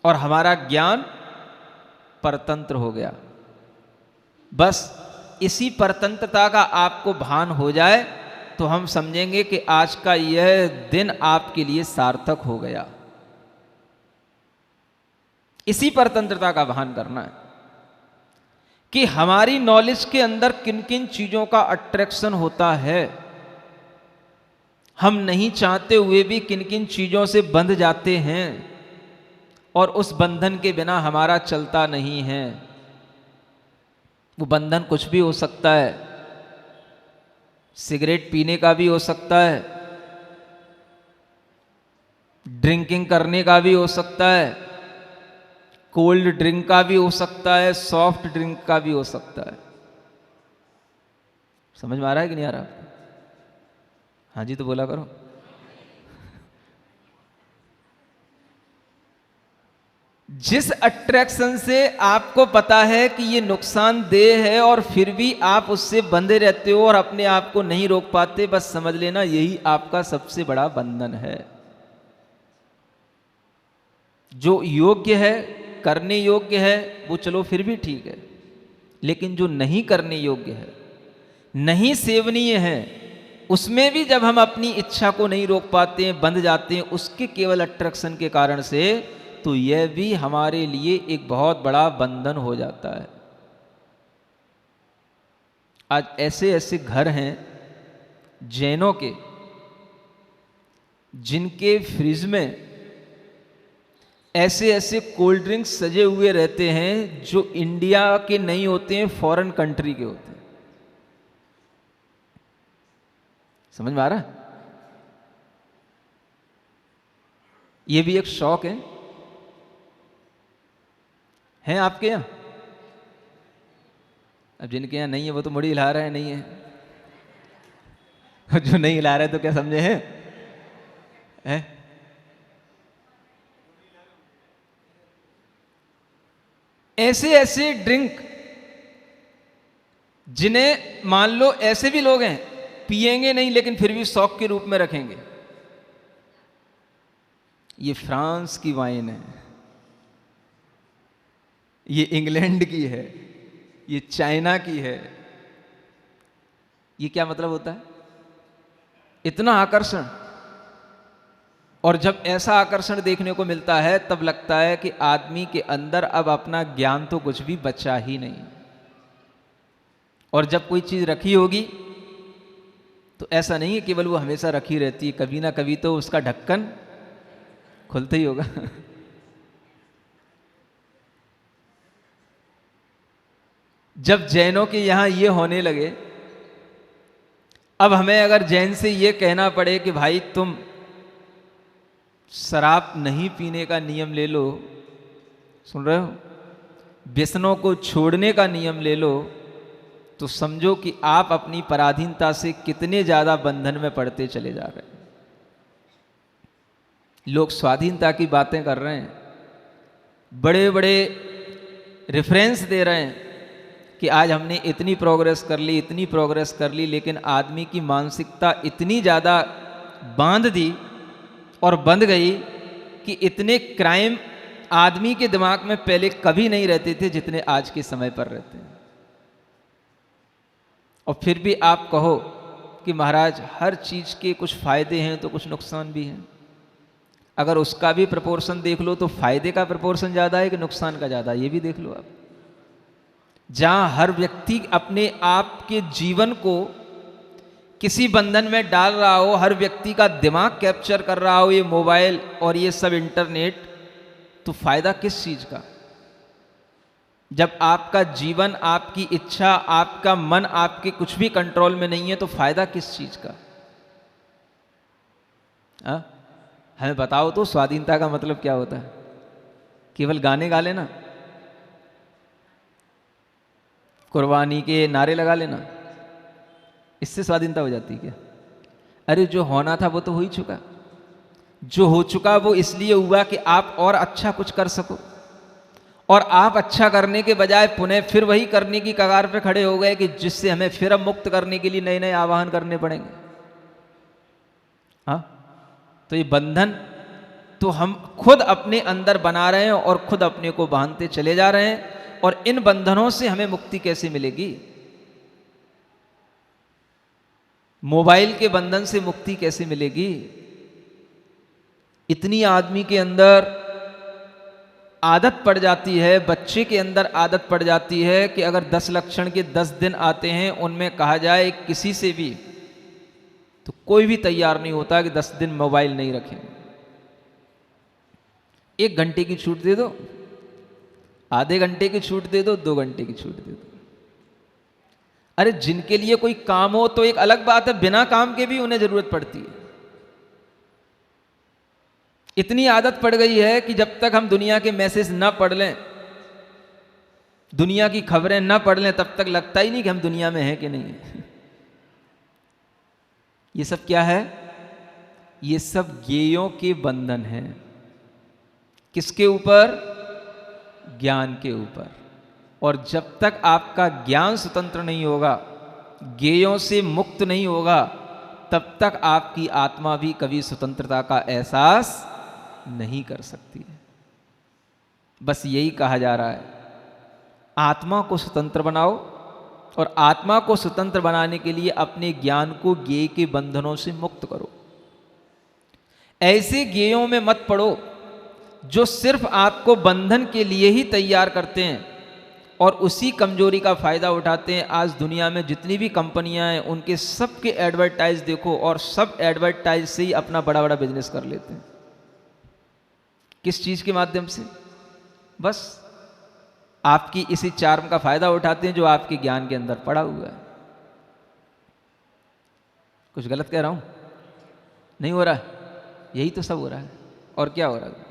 और हमारा ज्ञान परतंत्र हो गया। बस इसी परतंत्रता का आपको भान हो जाए तो हम समझेंगे कि आज का यह दिन आपके लिए सार्थक हो गया। इसी परतंत्रता का भान करना है कि हमारी नॉलेज के अंदर किन किन चीजों का अट्रैक्शन होता है, हम नहीं चाहते हुए भी किन किन चीजों से बंध जाते हैं और उस बंधन के बिना हमारा चलता नहीं है। वो बंधन कुछ भी हो सकता है, सिगरेट पीने का भी हो सकता है, ड्रिंकिंग करने का भी हो सकता है, कोल्ड ड्रिंक का भी हो सकता है, सॉफ्ट ड्रिंक का भी हो सकता है। समझ में आ रहा है कि नहीं आ रहा? हाँ जी तो बोला करो। जिस अट्रैक्शन से आपको पता है कि ये नुकसानदेह है और फिर भी आप उससे बंधे रहते हो और अपने आप को नहीं रोक पाते, बस समझ लेना यही आपका सबसे बड़ा बंधन है। जो योग्य है, करने योग्य है, वो चलो फिर भी ठीक है, लेकिन जो नहीं करने योग्य है, नहीं सेवनीय है, उसमें भी जब हम अपनी इच्छा को नहीं रोक पाते हैं, बंध जाते हैं उसके केवल अट्रैक्शन के कारण से, तो यह भी हमारे लिए एक बहुत बड़ा बंधन हो जाता है। आज ऐसे ऐसे घर हैं जैनों के, जिनके फ्रिज में ऐसे ऐसे कोल्ड ड्रिंक्स सजे हुए रहते हैं जो इंडिया के नहीं होते हैं, फॉरेन कंट्री के होते हैं। समझ में आ रहा है? ये भी एक शौक है आपके यहां? अब जिनके यहां नहीं है वो तो मुड़ी हिला रहे हैं, नहीं है। जो नहीं हिला रहे तो क्या समझे हैं? ऐसे ऐसे ड्रिंक जिन्हें मान लो ऐसे भी लोग हैं पिएंगे नहीं लेकिन फिर भी शौक के रूप में रखेंगे। ये फ्रांस की वाइन है, ये इंग्लैंड की है, ये चाइना की है। ये क्या मतलब होता है? इतना आकर्षण। और जब ऐसा आकर्षण देखने को मिलता है तब लगता है कि आदमी के अंदर अब अपना ज्ञान तो कुछ भी बचा ही नहीं। और जब कोई चीज रखी होगी तो ऐसा नहीं है केवल वो हमेशा रखी रहती है, कभी ना कभी तो उसका ढक्कन खुलता ही होगा। जब जैनों के यहां ये होने लगे, अब हमें अगर जैन से ये कहना पड़े कि भाई तुम शराब नहीं पीने का नियम ले लो, सुन रहे हो, व्यसनों को छोड़ने का नियम ले लो, तो समझो कि आप अपनी पराधीनता से कितने ज्यादा बंधन में पड़ते चले जा रहे हैं। लोग स्वाधीनता की बातें कर रहे हैं, बड़े बड़े रेफरेंस दे रहे हैं कि आज हमने इतनी प्रोग्रेस कर ली, इतनी प्रोग्रेस कर ली, लेकिन आदमी की मानसिकता इतनी ज़्यादा बांध दी और बंध गई कि इतने क्राइम आदमी के दिमाग में पहले कभी नहीं रहते थे जितने आज के समय पर रहते हैं। और फिर भी आप कहो कि महाराज हर चीज़ के कुछ फ़ायदे हैं तो कुछ नुकसान भी हैं। अगर उसका भी प्रपोर्शन देख लो तो फायदे का प्रपोर्शन ज़्यादा है कि नुकसान का ज़्यादा है, ये भी देख लो आप। जहां हर व्यक्ति अपने आप के जीवन को किसी बंधन में डाल रहा हो, हर व्यक्ति का दिमाग कैप्चर कर रहा हो ये मोबाइल और ये सब इंटरनेट, तो फायदा किस चीज का? जब आपका जीवन, आपकी इच्छा, आपका मन आपके कुछ भी कंट्रोल में नहीं है तो फायदा किस चीज का? हमें बताओ तो, स्वाधीनता का मतलब क्या होता है? केवल गाने गा लेना, कुर्बानी के नारे लगा लेना, इससे स्वाधीनता हो जाती है क्या? अरे जो होना था वो तो हो ही चुका। जो हो चुका वो इसलिए हुआ कि आप और अच्छा कुछ कर सको, और आप अच्छा करने के बजाय पुनः फिर वही करने की कगार पे खड़े हो गए कि जिससे हमें फिर अब मुक्त करने के लिए नए नए आवाहन करने पड़ेंगे। हाँ, तो ये बंधन तो हम खुद अपने अंदर बना रहे हैं और खुद अपने को बांधते चले जा रहे हैं। और इन बंधनों से हमें मुक्ति कैसे मिलेगी? मोबाइल के बंधन से मुक्ति कैसे मिलेगी? इतनी आदमी के अंदर आदत पड़ जाती है, बच्चे के अंदर आदत पड़ जाती है कि अगर 10 लक्षण के 10 दिन आते हैं, उनमें कहा जाए किसी से भी, तो कोई भी तैयार नहीं होता कि 10 दिन मोबाइल नहीं रखेंगे। 1 घंटे की छूट दे दो, आधे घंटे की छूट दे दो, 2 घंटे की छूट दे दो। अरे जिनके लिए कोई काम हो तो एक अलग बात है, बिना काम के भी उन्हें जरूरत पड़ती है। इतनी आदत पड़ गई है कि जब तक हम दुनिया के मैसेज ना पढ़ लें, दुनिया की खबरें ना पढ़ लें, तब तक लगता ही नहीं कि हम दुनिया में हैं कि नहीं है। ये सब क्या है? ये सब ज्ञेयों के बंधन हैं। किसके ऊपर? ज्ञान के ऊपर। और जब तक आपका ज्ञान स्वतंत्र नहीं होगा, ज्ञेयों से मुक्त नहीं होगा, तब तक आपकी आत्मा भी कभी स्वतंत्रता का एहसास नहीं कर सकती है। बस यही कहा जा रहा है, आत्मा को स्वतंत्र बनाओ, और आत्मा को स्वतंत्र बनाने के लिए अपने ज्ञान को ज्ञेय के बंधनों से मुक्त करो। ऐसे ज्ञेयों में मत पड़ो जो सिर्फ आपको बंधन के लिए ही तैयार करते हैं और उसी कमजोरी का फायदा उठाते हैं। आज दुनिया में जितनी भी कंपनियां हैं, उनके सब के एडवर्टाइज देखो, और सब एडवर्टाइज से ही अपना बड़ा बड़ा बिजनेस कर लेते हैं। किस चीज के माध्यम से? बस आपकी इसी चार्म का फायदा उठाते हैं जो आपके ज्ञान के अंदर पड़ा हुआ है। कुछ गलत कह रहा हूं? नहीं हो रहा है? यही तो सब हो रहा है, और क्या हो रहा है?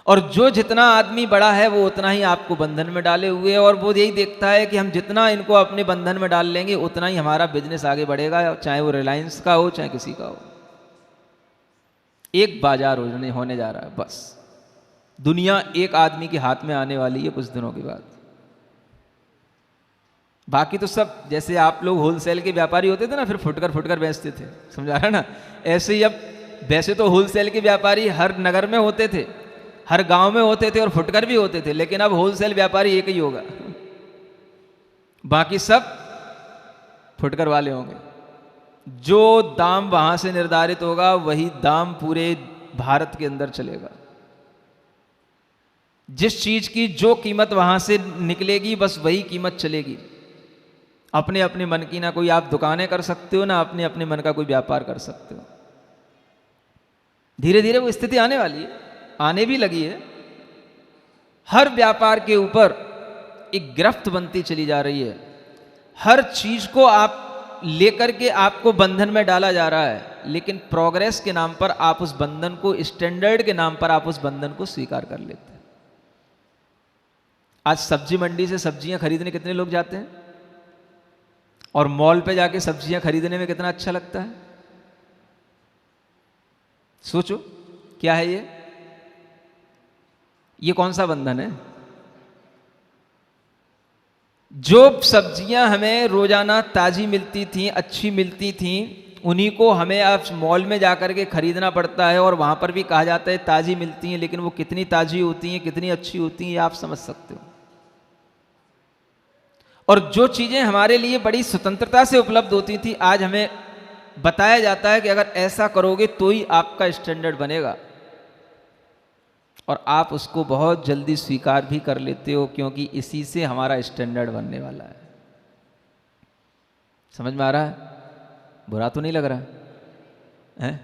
और जो जितना आदमी बड़ा है वो उतना ही आपको बंधन में डाले हुए है, और वो यही देखता है कि हम जितना इनको अपने बंधन में डाल लेंगे उतना ही हमारा बिजनेस आगे बढ़ेगा, चाहे वो रिलायंस का हो चाहे किसी का हो। एक बाजार होने जा रहा है, बस दुनिया एक आदमी के हाथ में आने वाली है कुछ दिनों के बाद। बाकी तो सब, जैसे आप लोग होलसेल के व्यापारी होते थे ना, फिर फुटकर बेचते थे, समझा रहा ना? ऐसे ही अब, वैसे तो होलसेल के व्यापारी हर नगर में होते थे, हर गांव में होते थे, और फुटकर भी होते थे, लेकिन अब होलसेल व्यापारी एक ही होगा, बाकी सब फुटकर वाले होंगे। जो दाम वहां से निर्धारित होगा वही दाम पूरे भारत के अंदर चलेगा। जिस चीज की जो कीमत वहां से निकलेगी बस वही कीमत चलेगी। अपने अपने मन की ना कोई आप दुकानें कर सकते हो, ना अपने अपने मन का कोई व्यापार कर सकते हो। धीरे धीरे वो स्थिति आने वाली है, आने भी लगी है। हर व्यापार के ऊपर एक गिरफ्त बनती चली जा रही है। हर चीज को आप लेकर के आपको बंधन में डाला जा रहा है, लेकिन प्रोग्रेस के नाम पर आप उस बंधन को, स्टैंडर्ड के नाम पर आप उस बंधन को स्वीकार कर लेते हैं। आज सब्जी मंडी से सब्जियां खरीदने कितने लोग जाते हैं, और मॉल पे जाके सब्जियां खरीदने में कितना अच्छा लगता है। सोचो क्या है ये कौन सा बंधन है? जो सब्जियां हमें रोजाना ताजी मिलती थी, अच्छी मिलती थी, उन्हीं को हमें अब मॉल में जाकर के खरीदना पड़ता है, और वहां पर भी कहा जाता है ताजी मिलती हैं, लेकिन वो कितनी ताजी होती हैं, कितनी अच्छी होती हैं, ये आप समझ सकते हो। और जो चीजें हमारे लिए बड़ी स्वतंत्रता से उपलब्ध होती थी, आज हमें बताया जाता है कि अगर ऐसा करोगे तो ही आपका स्टैंडर्ड बनेगा, और आप उसको बहुत जल्दी स्वीकार भी कर लेते हो, क्योंकि इसी से हमारा स्टैंडर्ड बनने वाला है। समझ में आ रहा है? बुरा तो नहीं लग रहा है?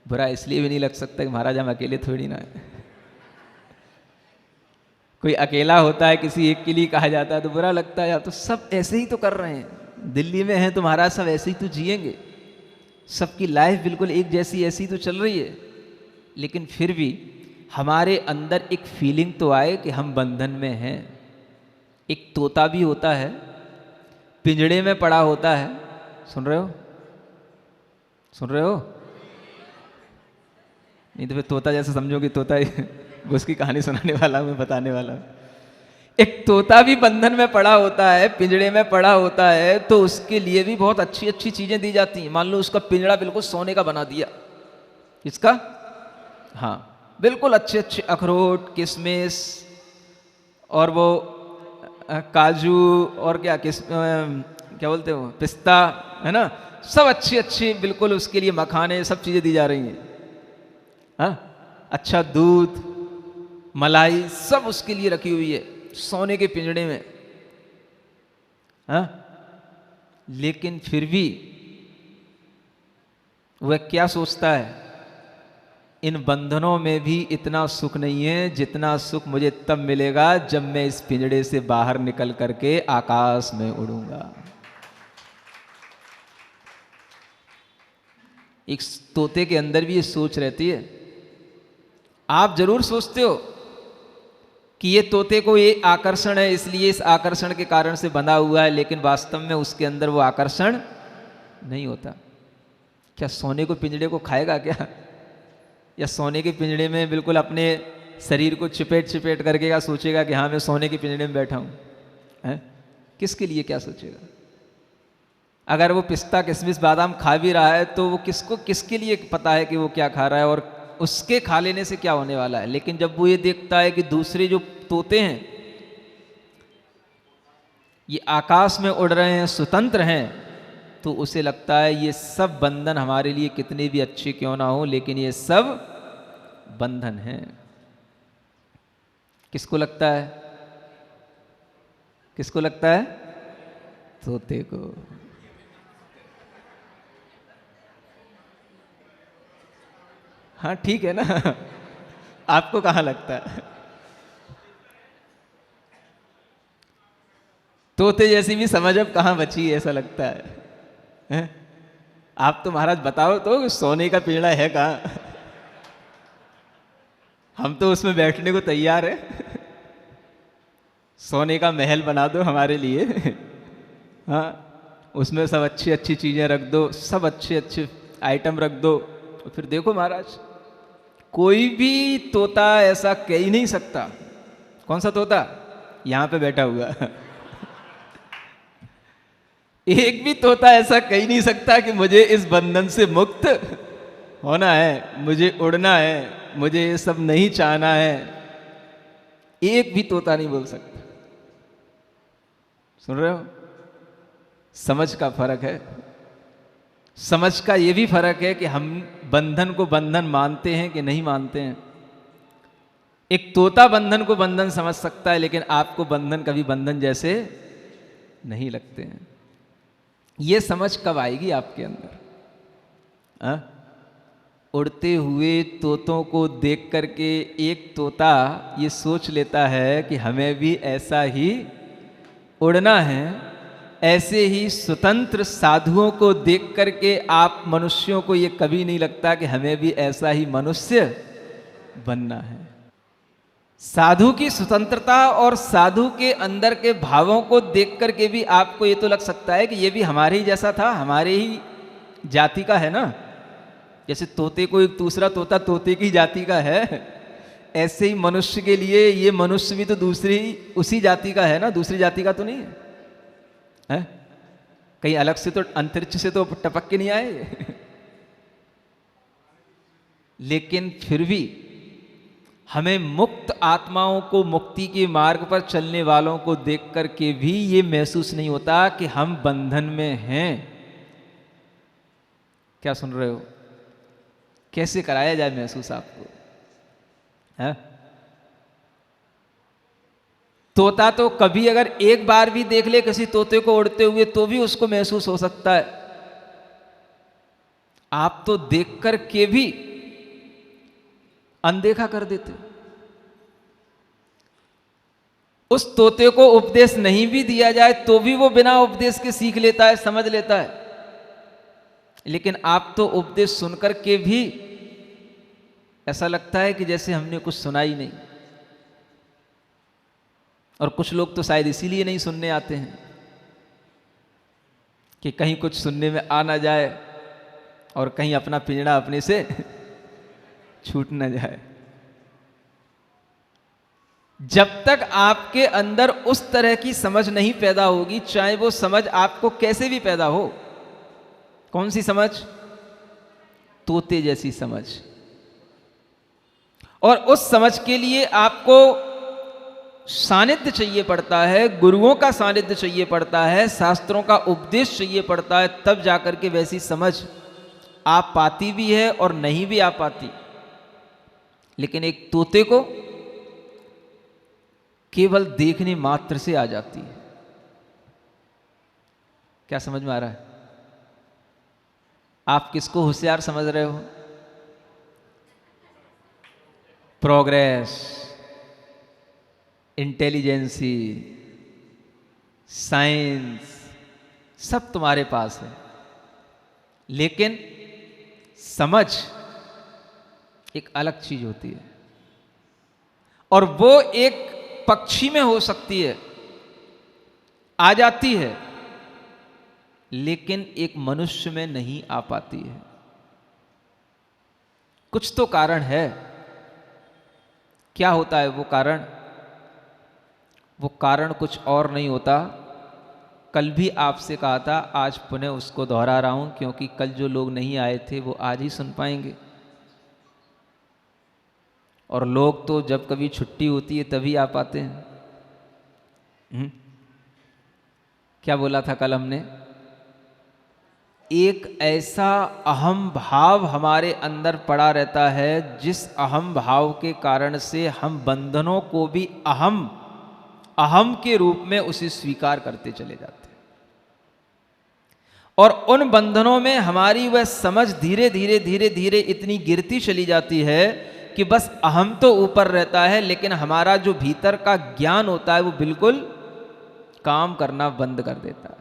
बुरा इसलिए भी नहीं लग सकता कि महाराज हम अकेले थोड़ी ना है। कोई अकेला होता है, किसी एक के लिए कहा जाता है तो बुरा लगता है, या तो सब ऐसे ही तो कर रहे हैं, दिल्ली में हैं तो महाराज सब ऐसे ही तो जिएंगे, सबकी लाइफ बिल्कुल एक जैसी ऐसी तो चल रही है। लेकिन फिर भी हमारे अंदर एक फीलिंग तो आए कि हम बंधन में हैं। एक तोता भी होता है, पिंजड़े में पड़ा होता है। सुन रहे हो? सुन रहे हो? नहीं तो फिर तोता जैसे समझो कि तोता उसकी कहानी सुनाने वाला हूं, मैं बताने वाला हूं। एक तोता भी बंधन में पड़ा होता है, पिंजड़े में पड़ा होता है, तो उसके लिए भी बहुत अच्छी अच्छी चीजें दी जाती हैं। मान लो उसका पिंजड़ा बिल्कुल सोने का बना दिया, इसका हाँ, बिल्कुल अच्छे अच्छे अखरोट, किशमिश और वो काजू और क्या बोलते हो, पिस्ता, है ना, सब अच्छी अच्छी, बिल्कुल उसके लिए मखाने, सब चीज़ें दी जा रही हैं। हाँ, अच्छा दूध, मलाई, सब उसके लिए रखी हुई है सोने के पिंजड़े में। हाँ, लेकिन फिर भी वह क्या सोचता है, इन बंधनों में भी इतना सुख नहीं है जितना सुख मुझे तब मिलेगा जब मैं इस पिंजड़े से बाहर निकल करके आकाश में उड़ूंगा। एक तोते के अंदर भी ये सोच रहती है। आप जरूर सोचते हो कि ये तोते को ये आकर्षण है, इसलिए इस आकर्षण के कारण से बंधा हुआ है, लेकिन वास्तव में उसके अंदर वो आकर्षण नहीं होता। क्या सोने को पिंजड़े को खाएगा क्या? या सोने के पिंजड़े में बिल्कुल अपने शरीर को चिपेट चिपेट करके क्या सोचेगा कि हाँ मैं सोने के पिंजड़े में बैठा हूँ? है, किसके लिए क्या सोचेगा? अगर वो पिस्ता, किशमिश, बादाम खा भी रहा है तो वो किसके लिए पता है कि वो क्या खा रहा है और उसके खा लेने से क्या होने वाला है। लेकिन जब वो ये देखता है कि दूसरे जो तोते हैं ये आकाश में उड़ रहे हैं, स्वतंत्र हैं, तो उसे लगता है ये सब बंधन हमारे लिए कितने भी अच्छे क्यों ना हो, लेकिन ये सब बंधन हैं। किसको लगता है? किसको लगता है? तोते को। हाँ ठीक है ना। आपको कहाँ लगता है? तोते जैसी भी समझ अब कहाँ बची, ऐसा लगता है? आप तो महाराज बताओ तो सोने का पिंजड़ा है कहाँ? हम तो उसमें बैठने को तैयार है। सोने का महल बना दो हमारे लिए। हाँ, उसमें सब अच्छी अच्छी चीजें रख दो, सब अच्छे अच्छे आइटम रख दो, तो फिर देखो महाराज कोई भी तोता ऐसा कह ही नहीं सकता। कौन सा तोता? यहां पे बैठा हुआ। एक भी तोता ऐसा कह ही नहीं सकता कि मुझे इस बंधन से मुक्त होना है, मुझे उड़ना है, मुझे ये सब नहीं चाहना है। एक भी तोता नहीं बोल सकता। सुन रहे हो? समझ का फर्क है। समझ का ये भी फर्क है कि हम बंधन को बंधन मानते हैं कि नहीं मानते हैं। एक तोता बंधन को बंधन समझ सकता है, लेकिन आपको बंधन कभी बंधन जैसे नहीं लगते हैं। ये समझ कब आएगी आपके अंदर? उड़ते हुए तोतों को देख करके एक तोता ये सोच लेता है कि हमें भी ऐसा ही उड़ना है। ऐसे ही स्वतंत्र साधुओं को देख करके आप मनुष्यों को ये कभी नहीं लगता कि हमें भी ऐसा ही मनुष्य बनना है। साधु की स्वतंत्रता और साधु के अंदर के भावों को देख करके भी आपको ये तो लग सकता है कि ये भी हमारे ही जैसा था, हमारे ही जाति का है ना। जैसे तोते को एक दूसरा तोता तोते की जाति का है, ऐसे ही मनुष्य के लिए ये मनुष्य भी तो दूसरी उसी जाति का है ना, दूसरी जाति का तो नहीं है। कहीं अलग से तो अंतरिक्ष से तो टपक के नहीं आए। लेकिन फिर भी हमें मुक्त आत्माओं को, मुक्ति के मार्ग पर चलने वालों को देख करके भी ये महसूस नहीं होता कि हम बंधन में हैं। क्या सुन रहे हो? कैसे कराया जाए महसूस आपको? है? तोता तो कभी अगर एक बार भी देख ले किसी तोते को उड़ते हुए तो भी उसको महसूस हो सकता है। आप तो देख कर के भी अनदेखा कर देते। उस तोते को उपदेश नहीं भी दिया जाए तो भी वो बिना उपदेश के सीख लेता है, समझ लेता है। लेकिन आप तो उपदेश सुनकर के भी ऐसा लगता है कि जैसे हमने कुछ सुना ही नहीं। और कुछ लोग तो शायद इसीलिए नहीं सुनने आते हैं कि कहीं कुछ सुनने में आ ना जाए और कहीं अपना पिंजड़ा अपने से छूट ना जाए। जब तक आपके अंदर उस तरह की समझ नहीं पैदा होगी, चाहे वो समझ आपको कैसे भी पैदा हो। कौन सी समझ? तोते जैसी समझ। और उस समझ के लिए आपको सानिध्य चाहिए पड़ता है, गुरुओं का सानिध्य चाहिए पड़ता है, शास्त्रों का उपदेश चाहिए पड़ता है, तब जाकर के वैसी समझ आ पाती भी है और नहीं भी आ पाती। लेकिन एक तोते को केवल देखने मात्र से आ जाती है। क्या समझ में आ रहा है? आप किसको होशियार समझ रहे हो? प्रोग्रेस, इंटेलिजेंसी, साइंस सब तुम्हारे पास है, लेकिन समझ एक अलग चीज होती है। और वो एक पक्षी में हो सकती है, आ जाती है, लेकिन एक मनुष्य में नहीं आ पाती है। कुछ तो कारण है। क्या होता है वो कारण? वो कारण कुछ और नहीं होता। कल भी आपसे कहा था, आज पुनः उसको दोहरा रहा हूं, क्योंकि कल जो लोग नहीं आए थे वो आज ही सुन पाएंगे। और लोग तो जब कभी छुट्टी होती है तभी आ पाते हैं। क्या बोला था कल हमने? एक ऐसा अहम भाव हमारे अंदर पड़ा रहता है, जिस अहम भाव के कारण से हम बंधनों को भी अहम के रूप में उसे स्वीकार करते चले जाते हैं। और उन बंधनों में हमारी वह समझ धीरे धीरे धीरे धीरे इतनी गिरती चली जाती है कि बस अहम तो ऊपर रहता है, लेकिन हमारा जो भीतर का ज्ञान होता है वो बिल्कुल काम करना बंद कर देता है।